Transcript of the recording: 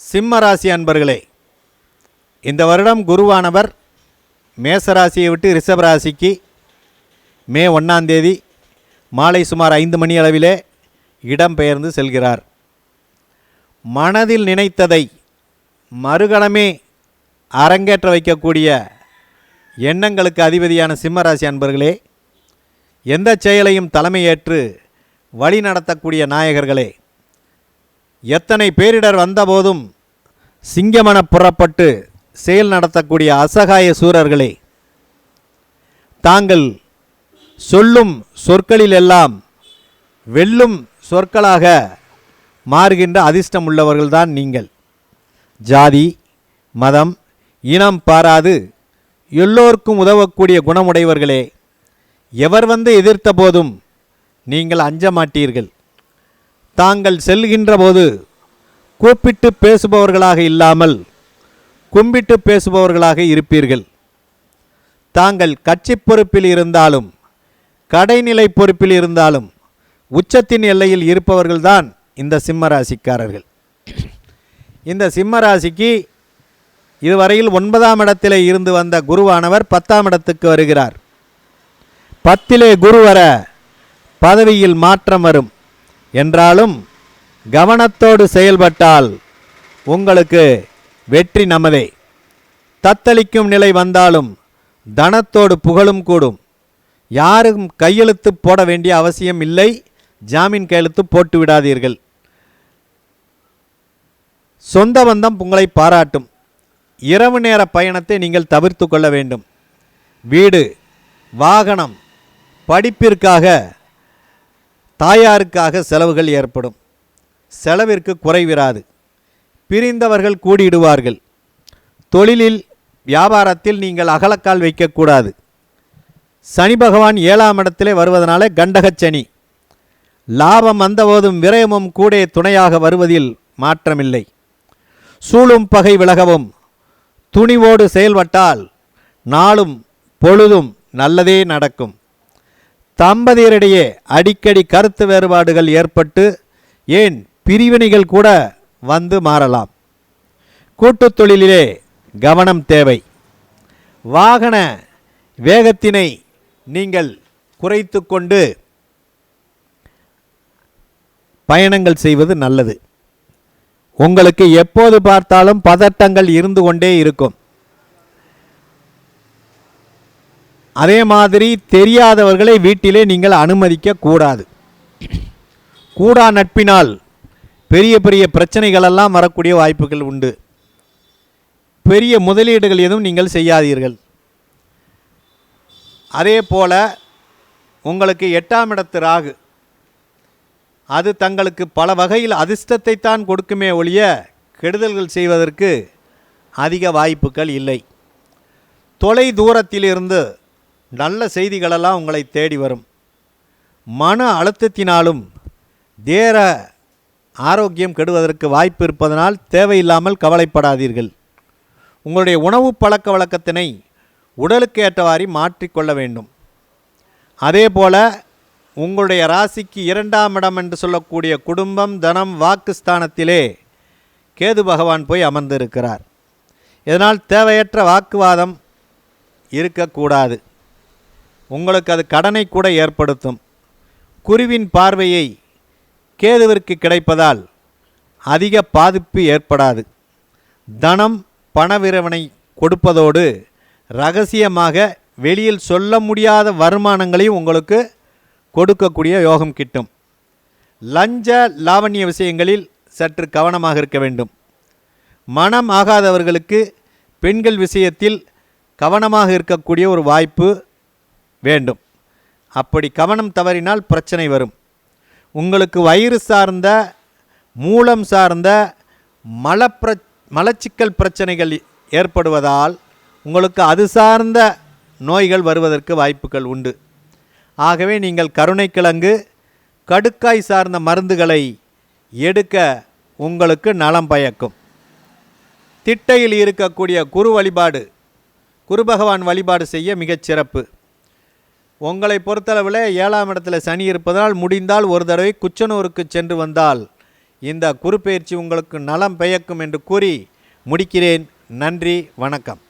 சிம்ம ராசி அன்பர்களே, இந்த வருடம் குருவானவர் மேசராசியை விட்டு ரிஷப ராசிக்கு மே 1ஆம் தேதி மாலை சுமார் 5 மணி அளவிலே இடம்பெயர்ந்து செல்கிறார். மனதில் நினைத்ததை மறுகணமே அரங்கேற்ற வைக்கக்கூடிய எண்ணங்களுக்கு அதிபதியான சிம்மராசி அன்பர்களே, எந்த செயலையும் தலைமையேற்று வழி நடத்தக்கூடிய நாயகர்களே, எத்தனை பேரிடர் வந்தபோதும் சிங்கமென புறப்பட்டு செயல் நடத்தக்கூடிய அசகாய சூரர்களே, தாங்கள் சொல்லும் சொற்களில் எல்லாம் வெல்லும் சொற்களாக மாறுகின்ற அதிர்ஷ்டம் உள்ளவர்கள்தான் நீங்கள். ஜாதி மதம் இனம் பாராது எல்லோருக்கும் உதவக்கூடிய குணமுடையவர்களே, எவர் வந்து எதிர்த்த போதும் நீங்கள் அஞ்ச மாட்டீர்கள். தாங்கள் செல்கின்ற போது கூப்பிட்டு பேசுபவர்களாக இல்லாமல் கும்பிட்டு பேசுபவர்களாக இருப்பீர்கள். தாங்கள் கட்சி பொறுப்பில் இருந்தாலும் கடைநிலை பொறுப்பில் இருந்தாலும் உச்சத்தின் எல்லையில் இருப்பவர்கள்தான் இந்த சிம்ம ராசிக்காரர்கள். இந்த சிம்ம ராசிக்கு இதுவரையில் 9ஆம் இடத்திலே இருந்து வந்த குருவானவர் 10ஆம் இடத்துக்கு வருகிறார். 10லே குரு வர பதவியில் மாற்றம் வரும் என்றாலும் கவனத்தோடு செயல்பட்டால் உங்களுக்கு வெற்றி நமதே. தத்தளிக்கும் நிலை வந்தாலும் தனத்தோடு புகழும் கூடும். யாரும் கையெழுத்து போட வேண்டிய அவசியம் இல்லை. ஜாமீன் கையெழுத்து போட்டு விடாதீர்கள். சொந்த பந்தம் உங்களை பாராட்டும். இரவு நேர பயணத்தை நீங்கள் தவிர்த்து கொள்ள வேண்டும். வீடு வாகனம் படிப்பிற்காக தாயாருக்காக செலவுகள் ஏற்படும். செலவிற்கு குறைவிராது. பிரிந்தவர்கள் கூடிடுவார்கள். தொழிலில் வியாபாரத்தில் நீங்கள் அகலக்கால் வைக்கக்கூடாது. சனி பகவான் 7ஆம் இடத்திலே வருவதனால கண்டகச்சனி. லாபம் வந்தபோதும் விரயமும் கூட துணையாக வருவதில் மாற்றமில்லை. சூழும் பகை விலகவும் துணிவோடு செயல்பட்டால் நாளும் பொழுதும் நல்லதே நடக்கும். தம்பதியரிடையே அடிக்கடி கருத்து வேறுபாடுகள் ஏற்பட்டு ஏன் பிரிவினைகள் கூட வந்து மாறலாம். கூட்டுத் தொழிலிலே கவனம் தேவை. வாகன வேகத்தினை நீங்கள் குறைத்து கொண்டு பயணங்கள் செய்வது நல்லது. உங்களுக்கு எப்போது பார்த்தாலும் பதட்டங்கள் இருந்து கொண்டே இருக்கும். அதே மாதிரி தெரியாதவர்களை வீட்டிலே நீங்கள் அனுமதிக்க கூடாது. கூடா நட்பினால் பெரிய பெரிய பிரச்சனைகளெல்லாம் வரக்கூடிய வாய்ப்புகள் உண்டு. பெரிய முதலீடுகள் எதுவும் நீங்கள் செய்யாதீர்கள். அதே போல உங்களுக்கு 8ஆம் இடத்து ராகு, அது தங்களுக்கு பல வகையில் அதிர்ஷ்டத்தை தான் கொடுக்குமே ஒழிய கெடுதல்கள் செய்வதற்கு அதிக வாய்ப்புகள் இல்லை. தொலை தூரத்திலிருந்து நல்ல செய்திகளெல்லாம் உங்களை தேடி வரும். மன அழுத்தத்தினாலும் தேர ஆரோக்கியம் கெடுவதற்கு வாய்ப்பு இருப்பதனால் தேவையில்லாமல் கவலைப்படாதீர்கள். உங்களுடைய உணவு பழக்க வழக்கத்தினை உடலுக்கு ஏற்றவாறு மாற்றிக்கொள்ள வேண்டும். அதே போல உங்களுடைய ராசிக்கு 2ஆம் இடம் என்று சொல்லக்கூடிய குடும்பம் தனம் வாக்குஸ்தானத்திலே கேது பகவான் போய் அமர்ந்திருக்கிறார். இதனால் தேவையற்ற வாக்குவாதம் இருக்கக்கூடாது. உங்களுக்கு அது கடனை கூட ஏற்படுத்தும். குருவின் பார்வையை கேதுவிற்கு கிடைப்பதால் அதிக பாதிப்பு ஏற்படாது. தனம் பணவிரவணை கொடுப்பதோடு இரகசியமாக வெளியில் சொல்ல முடியாத வருமானங்களையும் உங்களுக்கு கொடுக்கக்கூடிய யோகம் கிட்டும். லஞ்ச லாவண்ய விஷயங்களில் சற்று கவனமாக இருக்க வேண்டும். மனம் ஆகாதவர்களுக்கு பெண்கள் விஷயத்தில் கவனமாக இருக்கக்கூடிய ஒரு வாய்ப்பு வேண்டும். அப்படி கவனம் தவறினால் பிரச்சனை வரும். உங்களுக்கு வயிறு சார்ந்த மூலம் சார்ந்த மலச்சிக்கல் பிரச்சனைகள் ஏற்படுவதால் உங்களுக்கு அது சார்ந்த நோய்கள் வருவதற்கு வாய்ப்புகள் உண்டு. ஆகவே நீங்கள் கருணைக்கிழங்கு கடுக்காய் சார்ந்த மருந்துகளை எடுக்க உங்களுக்கு நலம் பயக்கும். திட்டையில் இருக்கக்கூடிய குரு வழிபாடு, குரு பகவான் வழிபாடு செய்ய மிகச் சிறப்பு. உங்களை பொறுத்தளவில் 7ஆம் இடத்துல சனி இருப்பதால் முடிந்தால் ஒரு தடவை குச்சனூருக்கு சென்று வந்தால் இந்த குருப்பெயர்ச்சி உங்களுக்கு நலம் பயக்கும் என்று கூறி முடிக்கிறேன். நன்றி, வணக்கம்.